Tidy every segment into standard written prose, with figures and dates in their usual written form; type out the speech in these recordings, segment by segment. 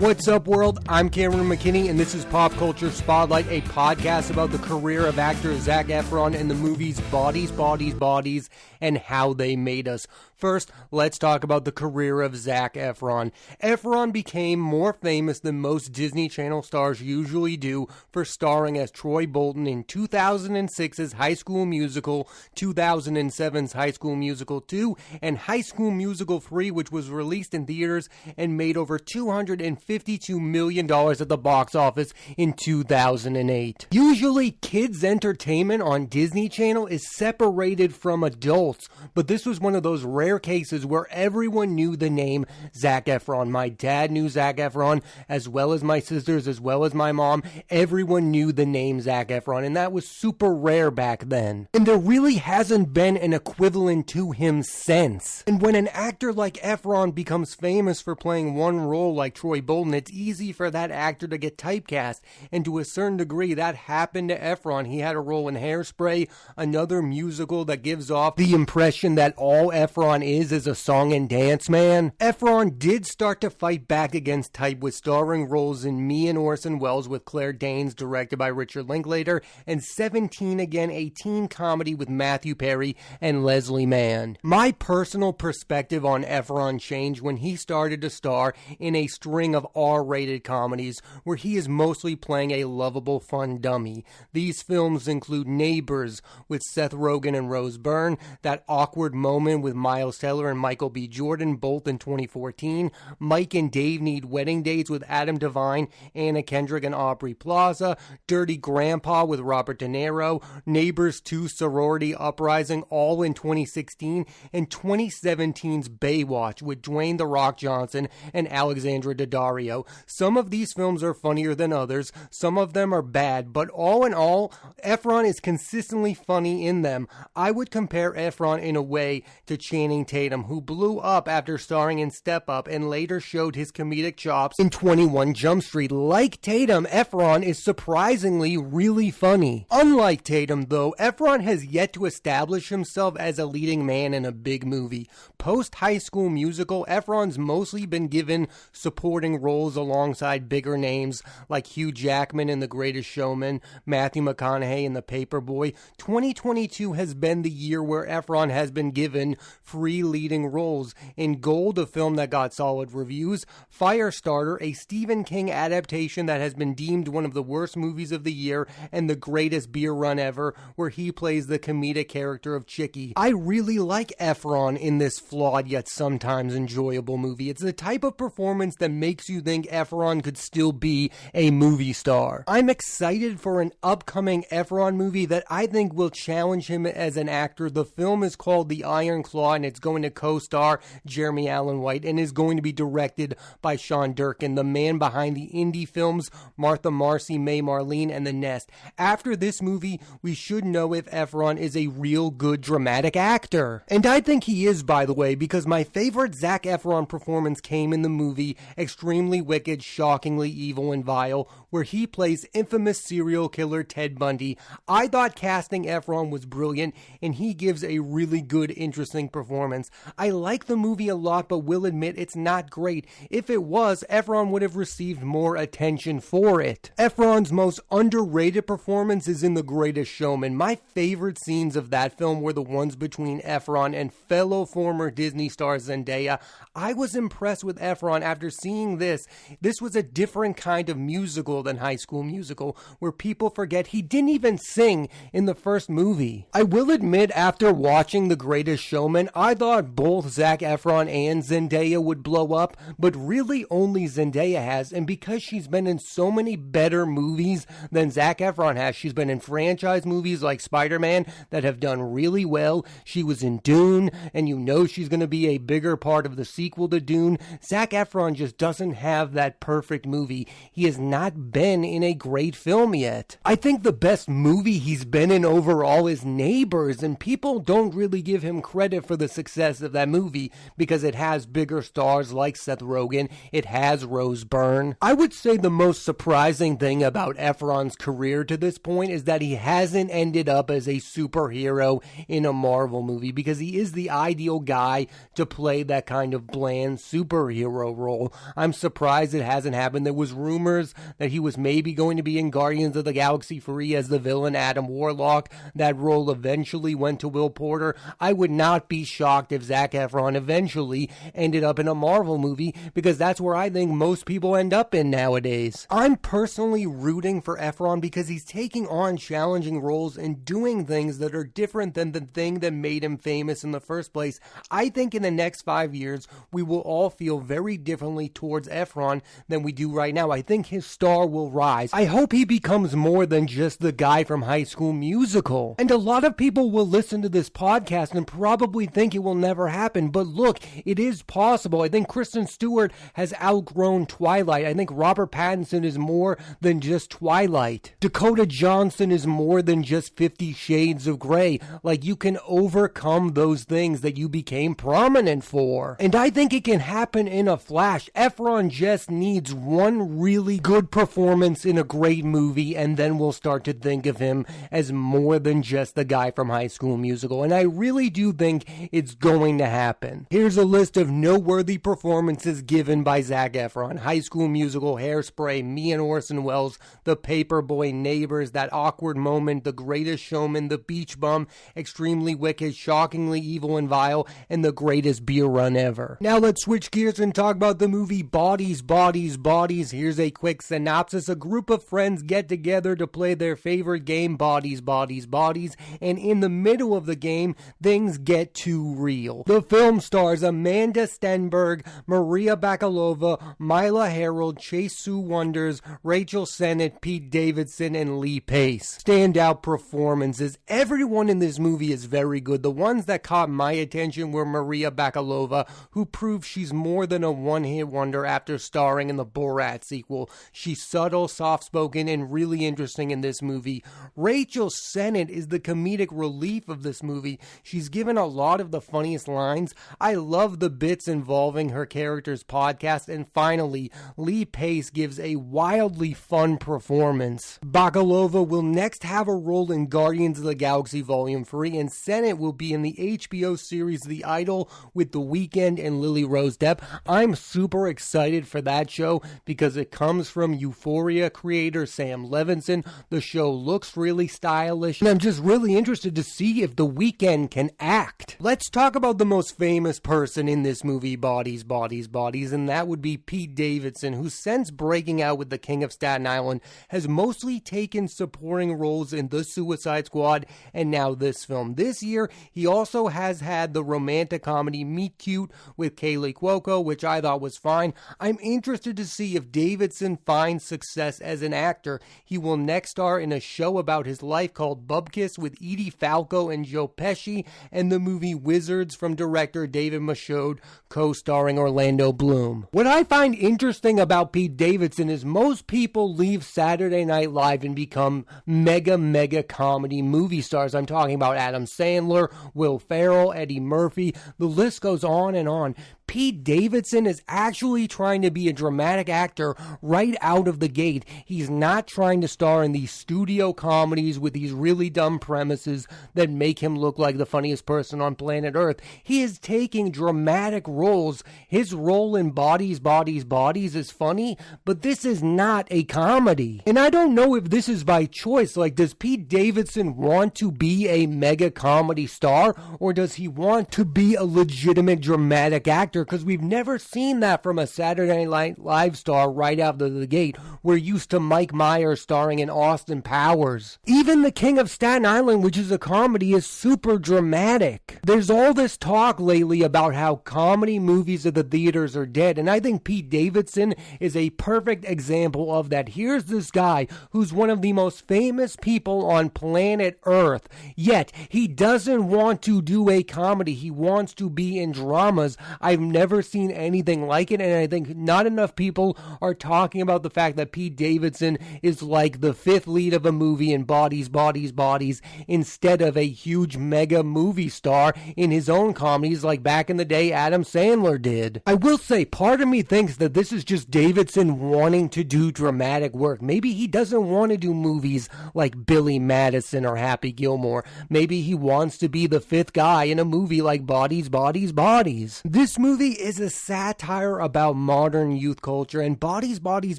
What's up, world? I'm Cameron McKinney, and this is Pop Culture Spotlight, a podcast about the career of actor Zac Efron and the movies Bodies, Bodies, Bodies, and how they made us. First, let's talk about the career of Zac Efron. Efron became more famous than most Disney Channel stars usually do for starring as Troy Bolton in 2006's High School Musical, 2007's High School Musical 2, and High School Musical 3, which was released in theaters and made over $252 million at the box office in 2008. Usually, kids' entertainment on Disney Channel is separated from adults, but this was one of those rare cases where everyone knew the name Zac Efron. My dad knew Zac Efron, as well as my sisters, as well as my mom. Everyone knew the name Zac Efron, and that was super rare back then. And there really hasn't been an equivalent to him since. And when an actor like Efron becomes famous for playing one role like Troy Bolton, it's easy for that actor to get typecast, and to a certain degree that happened to Efron. He had a role in Hairspray, another musical that gives off the impression that all Efron is a song and dance man. Efron did start to fight back against type with starring roles in Me and Orson Welles with Claire Danes, directed by Richard Linklater, and 17 Again, a teen comedy with Matthew Perry and Leslie Mann. My personal perspective on Efron changed when he started to star in a string of R-rated comedies where he is mostly playing a lovable, fun dummy. These films include Neighbors with Seth Rogen and Rose Byrne, That Awkward Moment with Miles Teller and Michael B. Jordan, both in 2014, Mike and Dave Need Wedding Dates with Adam Devine, Anna Kendrick, and Aubrey Plaza, Dirty Grandpa with Robert De Niro, Neighbors 2 Sorority Uprising, all in 2016, and 2017's Baywatch with Dwayne The Rock Johnson and Alexandra Daddario. Some of these films are funnier than others, some of them are bad, but all in all, Efron is consistently funny in them. I would compare Efron in a way to Channing Tatum, who blew up after starring in Step Up and later showed his comedic chops in 21 Jump Street. Like Tatum, Efron is surprisingly really funny. Unlike Tatum, though, Efron has yet to establish himself as a leading man in a big movie. Post-High School Musical, Efron's mostly been given supporting roles alongside bigger names like Hugh Jackman in The Greatest Showman, Matthew McConaughey in The Paperboy. 2022 has been the year where Efron has been given free leading roles in Gold, a film that got solid reviews, Firestarter, a Stephen King adaptation that has been deemed one of the worst movies of the year, and The Greatest Beer Run Ever, where he plays the comedic character of Chicky. I really like Efron in this flawed yet sometimes enjoyable movie. It's the type of performance that makes you think Efron could still be a movie star. I'm excited for an upcoming Efron movie that I think will challenge him as an actor. The film is called The Iron Claw, and it's going to co-star Jeremy Allen White and is going to be directed by Sean Durkin, the man behind the indie films Martha Marcy, May Marlene, and The Nest. After this movie, we should know if Efron is a real good dramatic actor. And I think he is, by the way, because my favorite Zac Efron performance came in the movie Extremely Wicked, Shockingly Evil and Vile, where he plays infamous serial killer Ted Bundy. I thought casting Efron was brilliant, and he gives a really good, interesting performance. I like the movie a lot, but will admit it's not great. If it was, Efron would have received more attention for it. Efron's most underrated performance is in The Greatest Showman. My favorite scenes of that film were the ones between Efron and fellow former Disney star Zendaya. I was impressed with Efron after seeing this. This was a different kind of musical than High School Musical, where people forget he didn't even sing in the first movie. I will admit, after watching The Greatest Showman, I thought both Zac Efron and Zendaya would blow up, but really only Zendaya has, and because she's been in so many better movies than Zac Efron has, she's been in franchise movies like Spider-Man that have done really well. She was in Dune, and you know she's going to be a bigger part of the sequel to Dune. Zac Efron just doesn't have that perfect movie. He has not been in a great film yet. I think the best movie he's been in overall is Neighbors, and people don't really give him credit for the success of that movie because it has bigger stars like Seth Rogen, it has Rose Byrne. I would say the most surprising thing about Efron's career to this point is that he hasn't ended up as a superhero in a Marvel movie, because he is the ideal guy to play that kind of bland superhero role. I'm surprised it hasn't happened. There was rumors that he was maybe going to be in Guardians of the Galaxy 3 as the villain Adam Warlock. That role eventually went to Will Porter. I would not be shocked if Zac Efron eventually ended up in a Marvel movie, because that's where I think most people end up in nowadays. I'm personally rooting for Efron because he's taking on challenging roles and doing things that are different than the thing that made him famous in the first place. I think in the next 5 years, we will all feel very differently towards Efron than we do right now. I think his star will rise. I hope he becomes more than just the guy from High School Musical. And a lot of people will listen to this podcast and probably think it will never happen, but look, it is possible. I think Kristen Stewart has outgrown Twilight. I think Robert Pattinson is more than just Twilight. Dakota Johnson is more than just 50 Shades of Grey. Like, you can overcome those things that you became prominent for. And I think it can happen in a flash. Efron just needs one really good performance in a great movie, and then we'll start to think of him as more than just the guy from High School Musical. And I really do think it's going to happen. Here's a list of noteworthy performances given by Zac Efron: High School Musical, Hairspray, Me and Orson Welles, The Paperboy, Neighbors, That Awkward Moment, The Greatest Showman, The Beach Bum, Extremely Wicked, Shockingly Evil and Vile, and The Greatest Beer Run Ever. Now let's switch gears and talk about the movie Bodies, Bodies, Bodies. Here's a quick synopsis. A group of friends get together to play their favorite game, Bodies, Bodies, Bodies, and in the middle of the game, things get too real. The film stars Amanda Stenberg, Maria Bakalova, Mila Harold, Chase Sue Wonders, Rachel Sennett, Pete Davidson, and Lee Pace. Standout performances. Everyone in this movie is very good. The ones that caught my attention were Maria Bakalova, who proved she's more than a one-hit wonder after starring in the Borat sequel. She's subtle, soft-spoken, and really interesting in this movie. Rachel Sennett is the comedic relief of this movie. She's given a lot of the funniest lines. I love the bits involving her character's podcast. And finally, Lee Pace gives a wildly fun performance. Bakalova will next have a role in Guardians of the Galaxy Volume 3, and Sennett will be in the HBO series The Idol with The Weeknd and Lily Rose Depp. I'm super excited for that show because it comes from Euphoria creator Sam Levinson. The show looks really stylish, and I'm just really interested to see if The Weeknd can act. Let's talk about the most famous person in this movie, Bodies, Bodies, Bodies, and that would be Pete Davidson, who since breaking out with The King of Staten Island has mostly taken supporting roles in The Suicide Squad and now this film. This year, he also has had the romantic comedy Meet Cute with Kaylee Cuoco, which I thought was fine. I'm interested to see if Davidson finds success as an actor. He will next star in a show about his life called Bubkiss with Edie Falco and Joe Pesci, and the movie Wizards from director David Michôd, co-starring Orlando Bloom. What I find interesting about Pete Davidson is most people leave Saturday Night Live and become mega comedy movie stars. I'm talking about Adam Sandler, Will Ferrell, Eddie Murphy. The list goes on and on. Pete Davidson is actually trying to be a dramatic actor right out of the gate. He's not trying to star in these studio comedies with these really dumb premises that make him look like the funniest person on planet Earth. He is taking dramatic roles. His role in Bodies, Bodies, Bodies is funny, but this is not a comedy. And I don't know if this is by choice. Like, does Pete Davidson want to be a mega comedy star, or does he want to be a legitimate dramatic actor? Because we've never seen that from a Saturday Night Live star right out of the gate. We're used to Mike Myers starring in Austin Powers. Even The King of Staten Island, which is a comedy, is super dramatic. There's all this talk lately about how comedy movies at the theaters are dead, and I think Pete Davidson is a perfect example of that. Here's this guy who's one of the most famous people on planet Earth, yet he doesn't want to do a comedy. He wants to be in dramas. I've never seen anything like it, and I think not enough people are talking about the fact that that Pete Davidson is like the fifth lead of a movie in Bodies, Bodies, Bodies, instead of a huge mega movie star in his own comedies like back in the day Adam Sandler did. I will say, part of me thinks that this is just Davidson wanting to do dramatic work. Maybe he doesn't want to do movies like Billy Madison or Happy Gilmore. Maybe he wants to be the fifth guy in a movie like Bodies, Bodies, Bodies. This movie is a satire about modern youth culture, and Bodies, Bodies,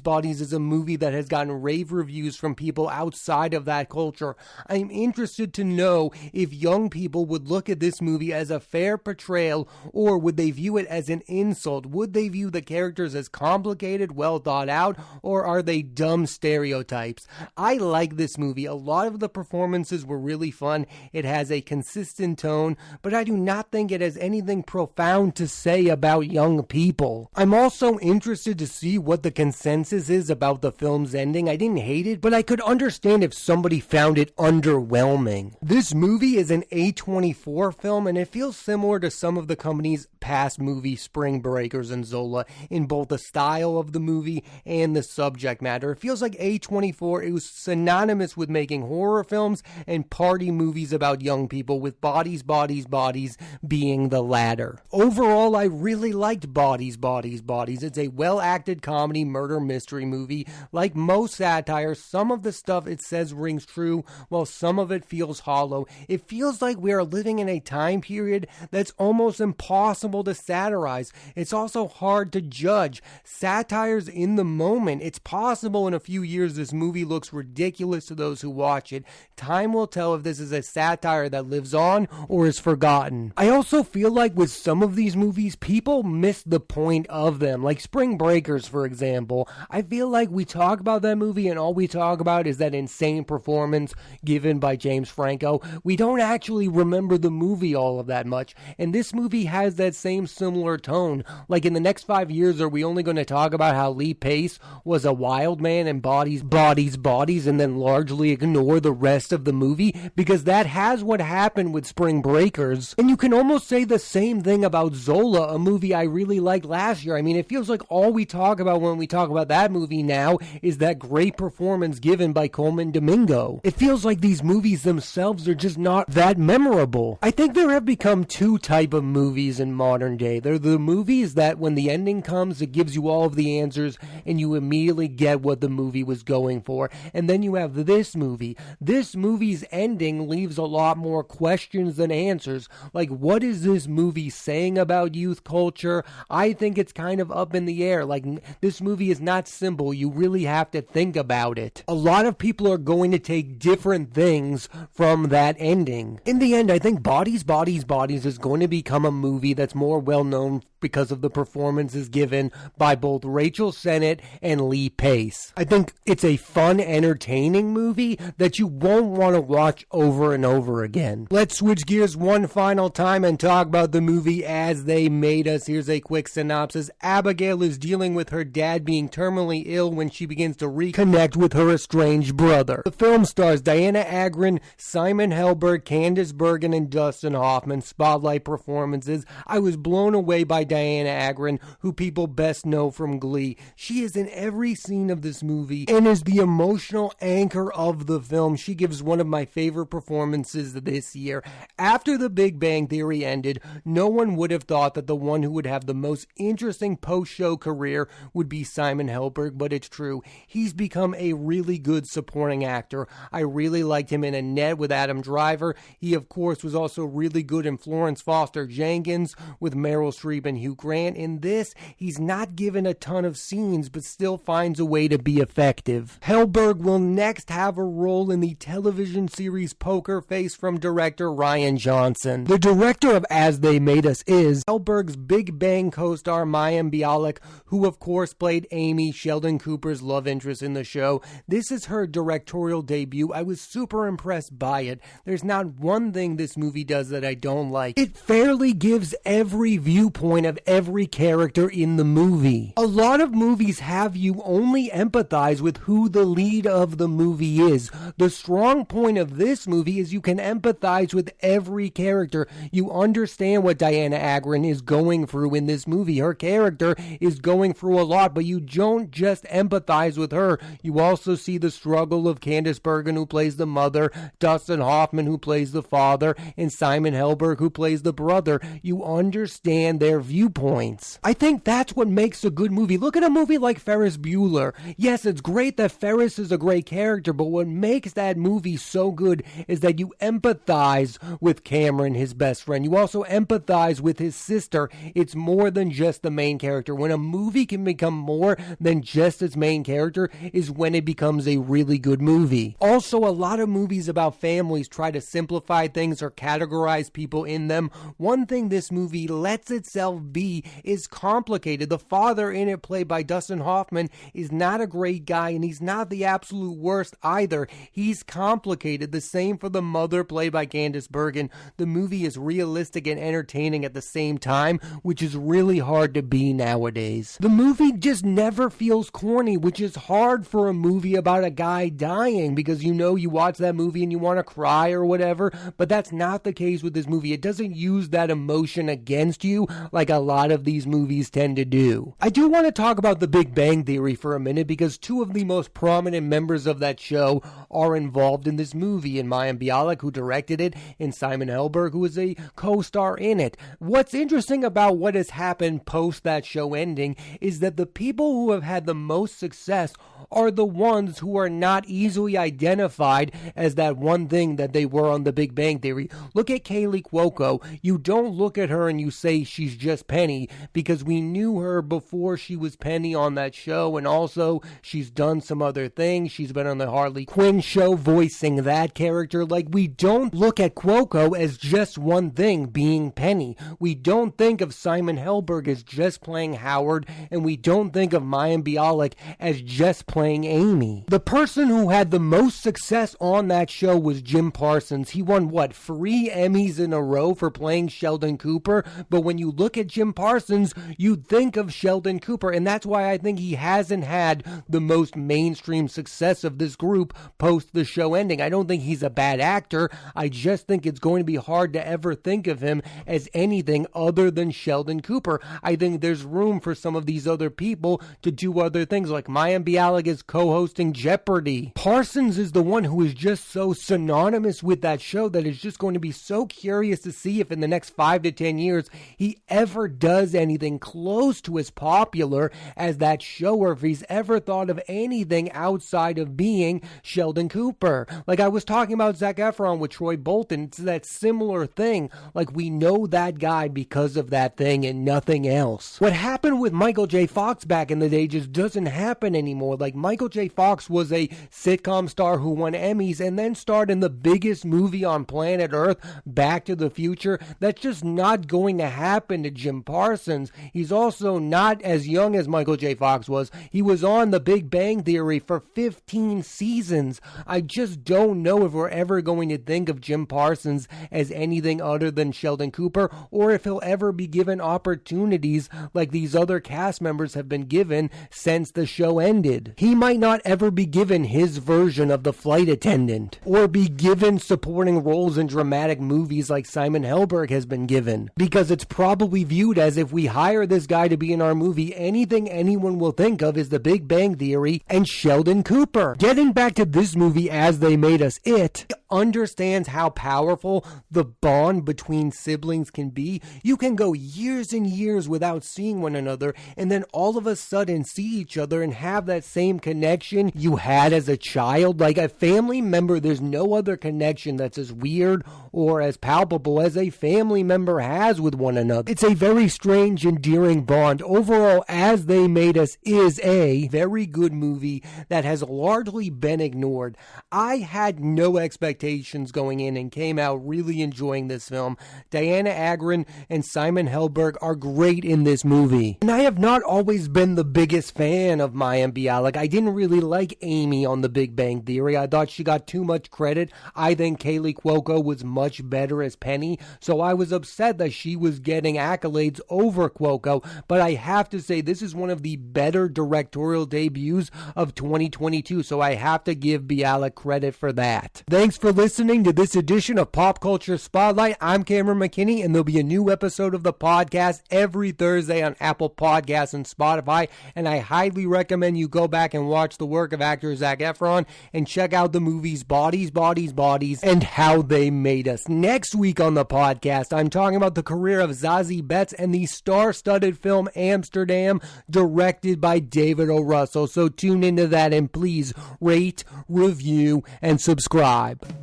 Bodies is a movie that has gotten rave reviews from people outside of that culture. I'm interested to know if young people would look at this movie as a fair portrayal, or would they view it as an insult? Would they view the characters as complicated, well thought out, or are they dumb stereotypes? I like this movie. A lot of the performances were really fun. It has a consistent tone, but I do not think it has anything profound to say about young people. I'm also interested to see what the consensus is about the film's ending. I didn't hate it, but I could understand if somebody found it underwhelming. This movie is an A24 film, and it feels similar to some of the company's past movies, Spring Breakers and Zola, in both the style of the movie and the subject matter. It feels like A24 is synonymous with making horror films and party movies about young people, with Bodies, Bodies, Bodies being the latter. Overall, I really liked Bodies, Bodies, Bodies. It's a well-acted comedy murder mystery movie. Like most satire, some of the stuff it says rings true, while some of it feels hollow. It feels like we are living in a time period that's almost impossible to satirize. It's also hard to judge. Satire's in the moment. It's possible in a few years this movie looks ridiculous to those who watch it. Time will tell if this is a satire that lives on or is forgotten. I also feel like with some of these movies, people miss the point of them. Like Spring Breakers, for example. I feel like we talk about that movie and all we talk about is that insane performance given by James Franco. We don't actually remember the movie all of that much. And this movie has that same similar tone. Like in the next 5 years, are we only going to talk about how Lee Pace was a wild man and Bodies, Bodies, Bodies, and then largely ignore the rest of the movie? Because that has what happened with Spring Breakers. And you can almost say the same thing about Zola, a movie I really liked last year. I mean, it feels like all we talk about when we talk about that movie now is that great performance given by Coleman Domingo. It feels like these movies themselves are just not that memorable. I think there have become two type of movies in modern day. They're the movies that when the ending comes, it gives you all of the answers and you immediately get what the movie was going for. And then you have this movie. This movie's ending leaves a lot more questions than answers. Like, what is this movie saying about youth culture? I think it's kind of up in the air. Like, this movie is not simple. You really have to think about it. A lot of people are going to take different things from that ending. In the end, I think Bodies, Bodies, Bodies is going to become a movie that's more well known because of the performances given by both Rachel Sennett and Lee Pace. I think it's a fun, entertaining movie that you won't want to watch over and over again. Let's switch gears one final time and talk about the movie As They Made Us. Here's a quick synopsis. Abigail is dealing with her dad being terminally ill when she begins to reconnect with her estranged brother. The film stars Diana Agron, Simon Helberg, Candice Bergen, and Dustin Hoffman. Spotlight performances. I was blown away by Diana Agron, who people best know from Glee. She is in every scene of this movie and is the emotional anchor of the film. She gives one of my favorite performances this year. After The Big Bang Theory ended, no one would have thought that the one who would have the most interesting post-show career would be Simon Helberg, but it's true. He's become a really good supporting actor. I really liked him in Annette with Adam Driver. He, of course, was also really good in Florence Foster Jenkins with Meryl Streep and Hugh Grant. In this, he's not given a ton of scenes, but still finds a way to be effective. Helberg will next have a role in the television series Poker Face from director Rian Johnson. The director of As They Made Us is Helberg's Big Bang co-star Mayim Bialik, who of course played Amy, Sheldon Cooper's love interest in the show. This is her directorial debut. I was super impressed by it. There's not one thing this movie does that I don't like. It fairly gives every viewpoint of every character in the movie. A lot of movies have you only empathize with who the lead of the movie is. The strong point of this movie is you can empathize with every character. You understand what Diana Agron is going through in this movie. Her character is going through a lot, but you don't just empathize empathize with her. You also see the struggle of Candice Bergen, who plays the mother, Dustin Hoffman, who plays the father, and Simon Helberg, who plays the brother. You understand their viewpoints. I think that's what makes a good movie. Look at a movie like Ferris Bueller. Yes, it's great that Ferris is a great character, but what makes that movie so good is that you empathize with Cameron, his best friend. You also empathize with his sister. It's more than just the main character. When a movie can become more than just its main character is when it becomes a really good movie. Also, a lot of movies about families try to simplify things or categorize people in them. One thing this movie lets itself be is complicated. The father in it, played by Dustin Hoffman, is not a great guy, and he's not the absolute worst either. He's complicated. The same for the mother, played by Candice Bergen. The movie is realistic and entertaining at the same time, which is really hard to be nowadays. The movie just never feels corny, which is hard for a movie about a guy dying, because you watch that movie and you want to cry or whatever, but that's not the case with this movie. It doesn't use that emotion against you like a lot of these movies tend to do. I do want to talk about The Big Bang Theory for a minute, because two of the most prominent members of that show are involved in this movie, and Mayim Bialik, who directed it, and Simon Helberg, who is a co-star in it. What's interesting about what has happened post that show ending is that the people who have had the most success are the ones who are not easily identified as that one thing that they were on The Big Bang Theory. Look at Kaylee Cuoco. You don't look at her and you say she's just Penny, because we knew her before she was Penny on that show, and also she's done some other things. She's been on the Harley Quinn show voicing that character. Like, we don't look at Cuoco as just one thing, being Penny. We don't think of Simon Helberg as just playing Howard, and we don't think of Mayim Bialik as just playing Amy. The person who had the most success on that show was Jim Parsons. He won, 3 Emmys in a row for playing Sheldon Cooper, but when you look at Jim Parsons, you think of Sheldon Cooper, and that's why I think he hasn't had the most mainstream success of this group post the show ending. I don't think he's a bad actor. I just think it's going to be hard to ever think of him as anything other than Sheldon Cooper. I think there's room for some of these other people to do other things, like Mayim Bialik is co-hosting Jeopardy. Parsons is the one who is just so synonymous with that show that it's just going to be so curious to see if in the next 5 to 10 years he ever does anything close to as popular as that show, or if he's ever thought of anything outside of being Sheldon Cooper. Like I was talking about Zac Efron with Troy Bolton, it's that similar thing. Like, we know that guy because of that thing and nothing else. What happened with Michael J. Fox back in the day just doesn't happen anymore. Like, Michael J. Fox was a sitcom star who won Emmys and then starred in the biggest movie on planet Earth, Back to the Future. That's just not going to happen to Jim Parsons. He's also not as young as Michael J. Fox was. He was on The Big Bang Theory for 15 seasons. I just don't know if we're ever going to think of Jim Parsons as anything other than Sheldon Cooper, or if he'll ever be given opportunities like these other cast members have been given since the show ended. He might not ever be given his version of the flight attendant, or be given supporting roles in dramatic movies like Simon Helberg has been given, because it's probably viewed as, if we hire this guy to be in our movie, anything anyone will think of is The Big Bang Theory and Sheldon Cooper. Getting back to this movie, As They Made Us, it understands how powerful the bond between siblings can be. You can go years and years without seeing one another, and then all of a sudden see each other and have that same connection you had as a child. Like a family member, there's no other connection that's as weird or as palpable as a family member has with one another. It's a very strange, endearing bond. Overall, As They Made Us is a very good movie that has largely been ignored. I had no expectations going in and came out really enjoying this film. Diana Agron and Simon Helberg are great in this movie. And I have not always been the biggest fan of Mayim Bialik. I didn't really like Amy on The Big Bang Theory. I thought she got too much credit. I think Kaylee Cuoco was much better as Penny, so I was upset that she was getting accolades over Cuoco. But I have to say, this is one of the better directorial debuts of 2022, so I have to give Bialik credit for that. Thanks for listening to this edition of Pop Culture Spotlight. I'm Cameron McKinney, and there'll be a new episode of the podcast every Thursday on Apple Podcasts and Spotify, and I highly recommend you go back and watch the work of actor Zac Efron and check out the movies Bodies, Bodies, Bodies, and How They Made Us. Next week on the podcast, I'm talking about the career of Zazie Beetz and the star-studded film Amsterdam, directed by David O. Russell. So tune into that and please rate, review, and subscribe.